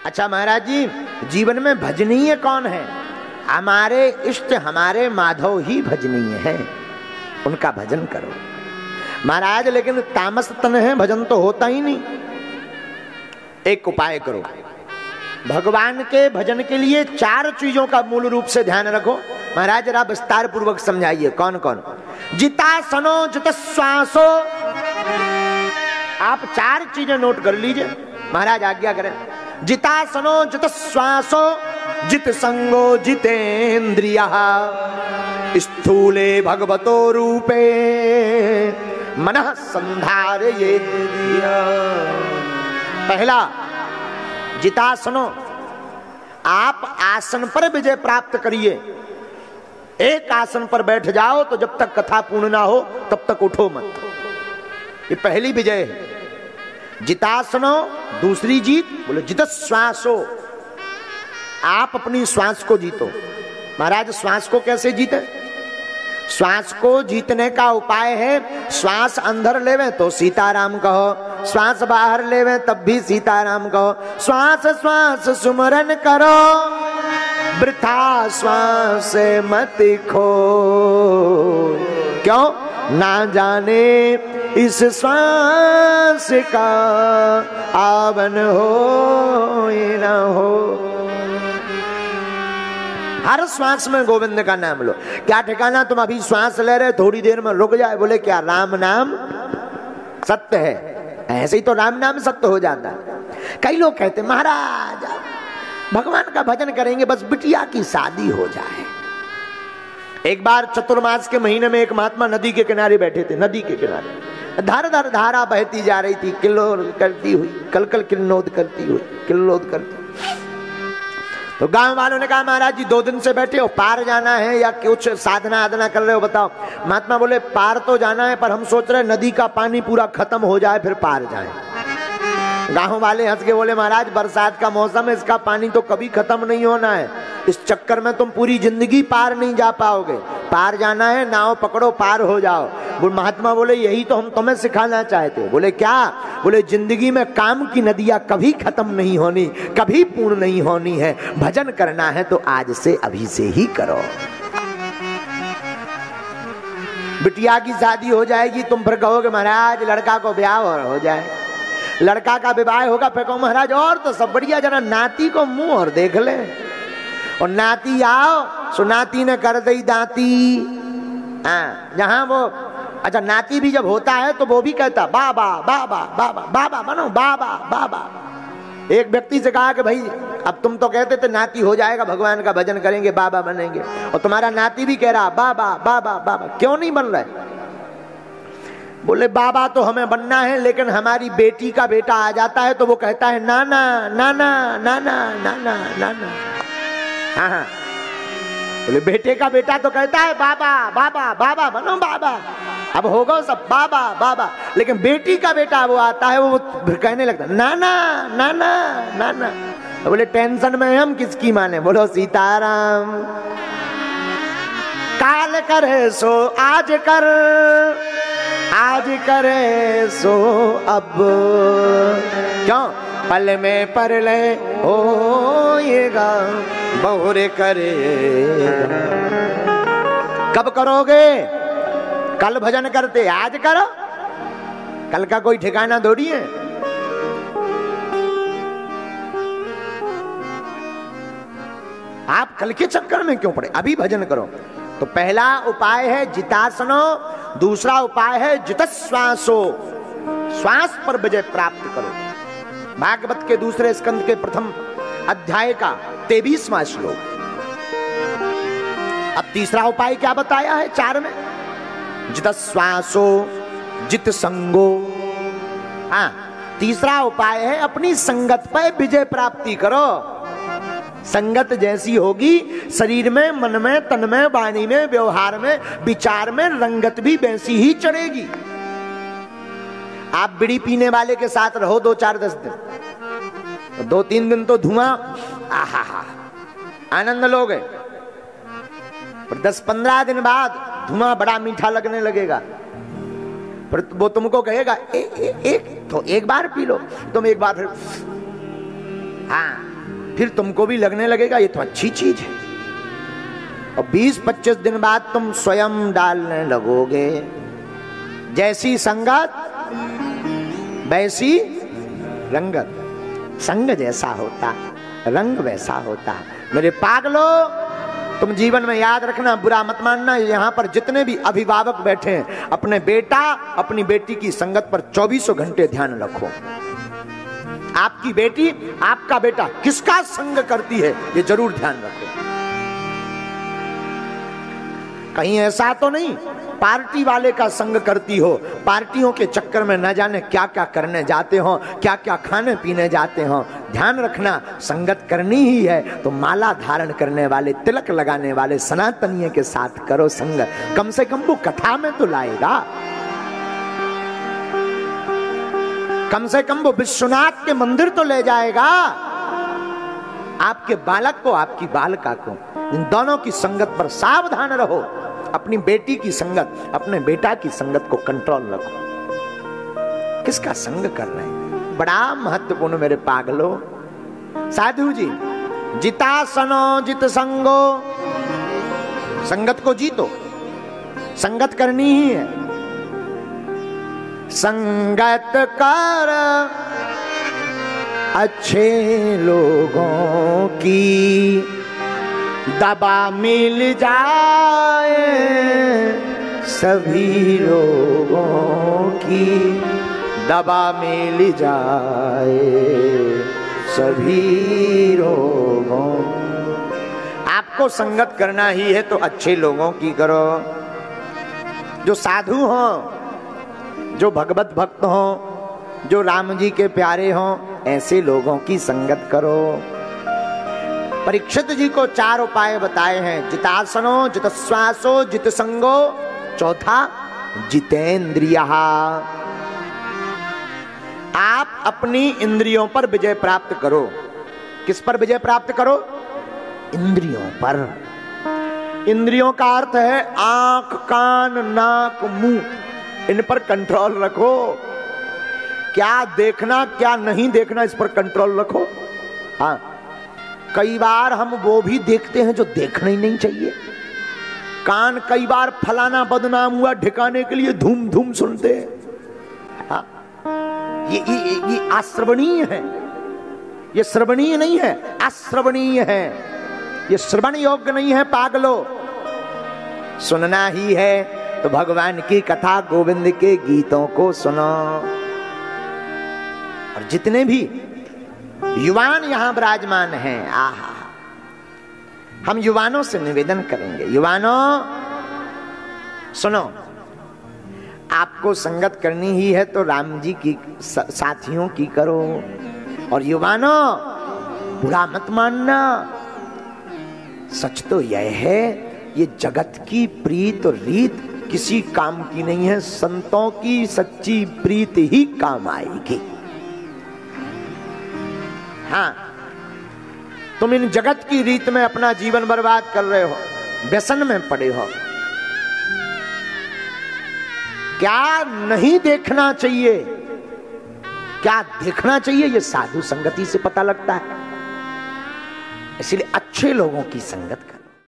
अच्छा महाराज जी, जीवन में भजनीय कौन है? हमारे इष्ट, हमारे माधव ही भजनीय है, उनका भजन करो। महाराज लेकिन तामस तन है, भजन तो होता ही नहीं। एक उपाय करो, भगवान के भजन के लिए 4 चीजों का मूल रूप से ध्यान रखो। महाराज जरा विस्तार पूर्वक समझाइए कौन कौन। जितासनो जित श्वासो, आप 4 चीजें नोट कर लीजिए, महाराज आज्ञा करें। जितासनो जित श्वासो जित संगो जितेन्द्रियः स्थूले भगवतो रूपे मनः संधारयेत्। पहला जितासनो, आप आसन पर विजय प्राप्त करिए। एक आसन पर बैठ जाओ तो जब तक कथा पूर्ण ना हो तब तक उठो मत, ये पहली विजय है। जितासनो। दूसरी जीत बोले जित श्वासो, आप अपनी श्वास को जीतो। महाराज श्वास को कैसे जीते? श्वास को जीतने का उपाय है, श्वास अंदर लेवे तो सीताराम कहो, श्वास बाहर लेवे तब भी सीताराम कहो। श्वास श्वास सुमरन करो, वृथा श्वास मत खो। क्यों? ना जाने इस श्वास का आवन हो ना हो। हर श्वास में गोविंद का नाम लो। क्या ठिकाना तुम अभी श्वास ले रहे, थोड़ी देर में रुक जाए, बोले क्या राम नाम सत्य है? ऐसे ही तो राम नाम सत्य हो जाता है। कई लोग कहते महाराज भगवान का भजन करेंगे बस बिटिया की शादी हो जाए। एक बार चतुर्मास के महीने में एक महात्मा नदी के किनारे बैठे थे। नदी के किनारे धार धार धारा बहती जा रही थी, किल्लोल करती हुई, कल कल किन्नौद करती हुई, किल्लोद करती। तो गांव वालों ने कहा महाराज जी 2 दिन से बैठे हो, पार जाना है या कुछ साधना आधना कर रहे हो बताओ। महात्मा बोले पार तो जाना है पर हम सोच रहे नदी का पानी पूरा खत्म हो जाए फिर पार जाए। गांव वाले हंस के बोले महाराज बरसात का मौसम है, इसका पानी तो कभी खत्म नहीं होना है, इस चक्कर में तुम पूरी जिंदगी पार नहीं जा पाओगे। पार जाना है, नाव पकड़ो पार हो जाओ। महात्मा बोले यही तो हम तुम्हें सिखाना चाहते। बोले क्या? बोले जिंदगी में काम की नदियां कभी खत्म नहीं होनी, कभी पूर्ण नहीं होनी है। भजन करना है तो आज से अभी से ही करो। बिटिया की शादी हो जाएगी, तुम फिर कहोगे महाराज लड़का को ब्याह हो जाए। लड़का का विवाह होगा फिर कहो महाराज और तो सब बढ़िया, जरा नाती को मुंह और देख ले। और नाती आओ, सो नाती ने कर दी दाती। जहां वो अच्छा नाती भी जब होता है तो वो भी कहता बाबा बाबा बाबा बाबा बनो बाबा बाबा। एक व्यक्ति से कहा कि भाई अब तुम तो कहते थे नाती हो जाएगा, भगवान का भजन करेंगे बाबा बनेंगे, और तुम्हारा नाती भी कह रहा बाबा बाबा बाबा, क्यों नहीं बन रहा है? बोले बाबा तो हमें बनना है लेकिन हमारी बेटी का बेटा आ जाता है तो वो कहता है नाना नाना नाना नाना नाना। हाँ, बोले बेटे का बेटा तो कहता है बाबा बाबा बाबा बनो बाबा, अब होगा सब बाबा बाबा, लेकिन बेटी का बेटा वो आता है वो कहने लगता नाना नाना नाना। तो बोले टेंशन में हम किसकी माने? बोलो सीताराम। काल करे सो आज कर, आज करे सो अब, क्यों? पल में परले होएगा बहुरे करे। कब करोगे? कल भजन करते आज करो, कल का कोई ठिकाना थोड़ी है। आप कल के चक्कर में क्यों पड़े? अभी भजन करो। तो पहला उपाय है जितासनो, दूसरा उपाय है जितश्वासो, श्वास पर विजय प्राप्त करो। भागवत के दूसरे स्कंद के प्रथम अध्याय का 23वां श्लोक। अब तीसरा उपाय क्या बताया है 4 में? जितश्वासो जित संगो। हाँ, तीसरा उपाय है अपनी संगत पर विजय प्राप्ति करो। संगत जैसी होगी शरीर में, मन में, तन में, वाणी में, व्यवहार में, विचार में रंगत भी वैसी ही चढ़ेगी। आप बीड़ी पीने वाले के साथ रहो 2-4-10 दिन, तो 2-3 दिन तो धुआं आहा आनंद लोगे, पर 10-15 दिन बाद धुआं बड़ा मीठा लगने लगेगा। पर वो तुमको कहेगा एक बार पी लो, तुम एक बार फिर हाँ फिर तुमको भी लगने लगेगा ये तो अच्छी चीज है, और 20-25 दिन बाद तुम स्वयं डालने लगोगे। जैसी संगत वैसी रंगत, संग जैसा होता रंग वैसा होता। मेरे पागलों, तुम जीवन में याद रखना, बुरा मत मानना, यहाँ पर जितने भी अभिभावक बैठे हैं, अपने बेटा अपनी बेटी की संगत पर 24 घंटे ध्यान रखो। आपकी बेटी आपका बेटा किसका संग करती है ये जरूर ध्यान रखो। कहीं ऐसा तो नहीं पार्टी वाले का संग करती हो, पार्टियों के चक्कर में न जाने क्या क्या करने जाते हो, क्या क्या खाने पीने जाते हो। ध्यान रखना, संगत करनी ही है तो माला धारण करने वाले, तिलक लगाने वाले सनातनीय के साथ करो संग। कम से कम वो कथा में तो लाएगा, कम से कम वो विश्वनाथ के मंदिर तो ले जाएगा। आपके बालक को, आपकी बालिका को, इन दोनों की संगत पर सावधान रहो। अपनी बेटी की संगत, अपने बेटा की संगत को कंट्रोल रखो। किसका संग कर रहे हैं, बड़ा महत्वपूर्ण मेरे पागलों। साधु जी, जितासनो जित संगो, संगत को जीतो, संगत करनी ही है। संगत कर अच्छे लोगों की, दबा मिल जाए सभी लोगों की, दबा मिल जाए सभी लोगों। आपको संगत करना ही है तो अच्छे लोगों की करो, जो साधु हो, जो भगवत भक्त हो, जो राम जी के प्यारे हो, ऐसे लोगों की संगत करो। परीक्षित जी को 4 उपाय बताए हैं, जितासनो जितश्वासो जित संगो, चौथा जितेंद्रिया। आप अपनी इंद्रियों पर विजय प्राप्त करो। किस पर विजय प्राप्त करो? इंद्रियों पर। इंद्रियों का अर्थ है आंख, कान, नाक, मुंह, इन पर कंट्रोल रखो। क्या देखना क्या नहीं देखना इस पर कंट्रोल रखो। हाँ, कई बार हम वो भी देखते हैं जो देखना ही नहीं चाहिए। कान कई बार फलाना बदनाम हुआ ठिकाने के लिए धूम धूम सुनते हैं। हाँ, ये अश्रवणीय है, ये श्रवणीय नहीं है, अश्रवणीय है, ये श्रवण योग्य नहीं है। पागलो, सुनना ही है तो भगवान की कथा, गोविंद के गीतों को सुनो। और जितने भी युवान यहां विराजमान हैं, आहा, हम युवानों से निवेदन करेंगे, युवानों सुनो, आपको संगत करनी ही है तो राम जी की साथियों की करो। और युवानों, बुरा मत मानना, सच तो यह है ये जगत की प्रीत और रीत किसी काम की नहीं है, संतों की सच्ची प्रीत ही काम आएगी। हाँ, तुम इन जगत की रीत में अपना जीवन बर्बाद कर रहे हो, व्यसन में पड़े हो। क्या नहीं देखना चाहिए, क्या देखना चाहिए, ये साधु संगति से पता लगता है। इसलिए अच्छे लोगों की संगत कर।